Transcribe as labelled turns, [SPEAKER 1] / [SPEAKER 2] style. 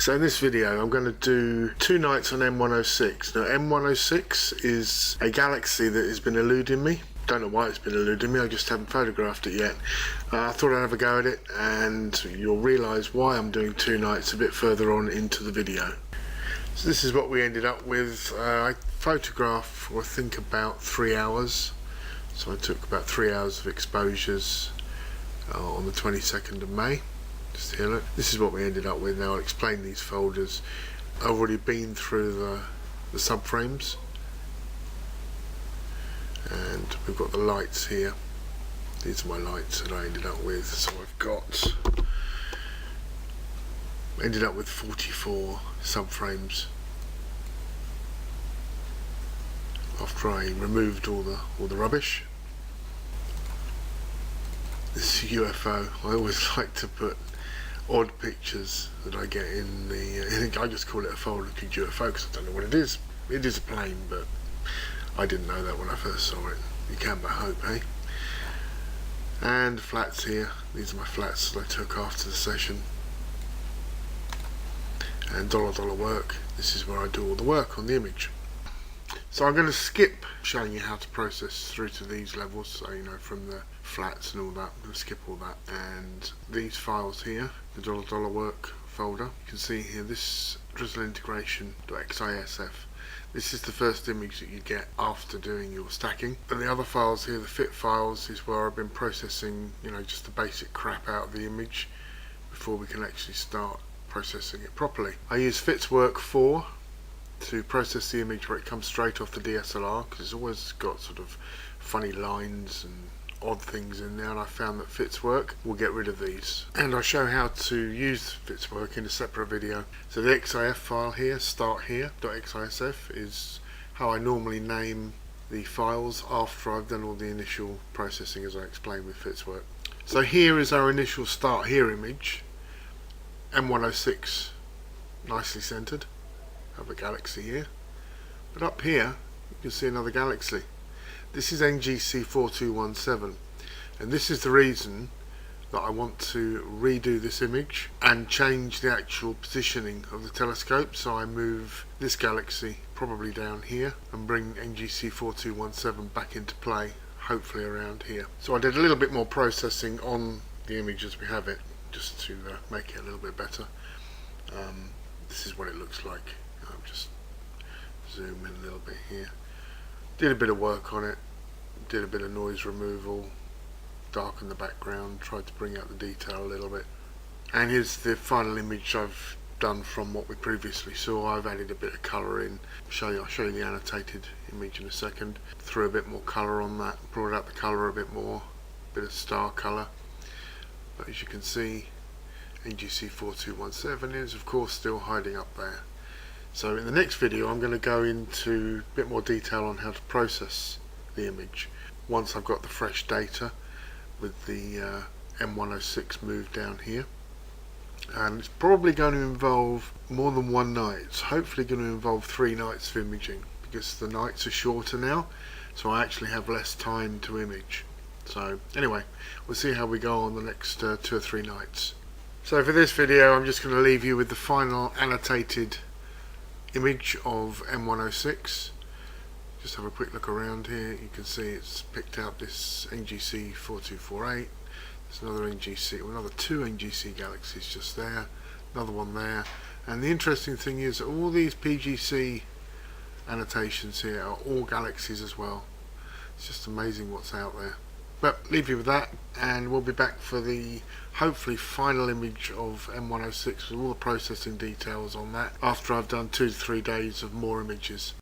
[SPEAKER 1] So in this video I'm going to do 2 nights on M106. Now M106 is a galaxy that has been eluding me. Don't know why it's been eluding me, I just haven't photographed it yet. I thought I'd have a go at it, and you'll realise why I'm doing 2 nights a bit further on into the video. So this is what we ended up with. I photographed, I think, about 3 hours. So I took about 3 hours of exposures on the 22nd of May. Just here, look. This is what we ended up with. Now I'll explain these folders. I've already been through the subframes, and we've got the lights here. These are my lights that I ended up with. So I've ended up with 44 subframes after I removed all the rubbish. This UFO, I always like to put odd pictures that I get in the I just call it a folder called UFO because I don't know what it is. It is a plane, but I didn't know that when I first saw it. You can but hope, eh? And flats here. These are my flats that I took after the session. And dollar work. This is where I do all the work on the image. So I'm going to skip showing you how to process through to these levels, so you know, from the flats and all that. I'm going to skip all that. And these files here, the dollar work folder, you can see here this drizzle integration.xisf. This is the first image that you get after doing your stacking. And the other files here, the fit files, is where I've been processing, you know, just the basic crap out of the image before we can actually start processing it properly. I use FitsWork 4 to process the image where it comes straight off the DSLR, because it's always got sort of funny lines and odd things in there, and I found that FitsWork will get rid of these. And I'll show how to use FitsWork in a separate video. So the XIF file here, start here.xisf, is how I normally name the files after I've done all the initial processing, as I explained with FitsWork. So here is our initial start here image, M106, nicely centered. Have a galaxy here, but up here you can see another galaxy. This is NGC 4217, and this is the reason that I want to redo this image and change the actual positioning of the telescope. So I move this galaxy probably down here and bring NGC 4217 back into play, hopefully around here. So I did a little bit more processing on the image as we have it, just to make it a little bit better. This is what it looks like. I'll just zoom in a little bit here. Did a bit of work on it, did a bit of noise removal, darkened the background, tried to bring out the detail a little bit. And here's the final image I've done from what we previously saw. I've added a bit of colour in. I'll show you the annotated image in a second. Threw a bit more colour on that, brought out the colour a bit more, a bit of star colour. But as you can see, NGC 4217 is of course still hiding up there. So in the next video I'm going to go into a bit more detail on how to process the image once I've got the fresh data with the M106 moved down here. And it's probably going to involve more than one night. It's hopefully going to involve 3 nights of imaging, because the nights are shorter now, so I actually have less time to image. So anyway, we'll see how we go on the next 2 or 3 nights. So for this video I'm just going to leave you with the final annotated image of M106. Just have a quick look around here. You can see it's picked out this NGC 4248. There's another 2 NGC galaxies just there, another one there. And the interesting thing is that all these PGC annotations here are all galaxies as well. It's just amazing what's out there. But leave you with that, and we'll be back for the hopefully final image of M106 with all the processing details on that after I've done 2 to 3 days of more images.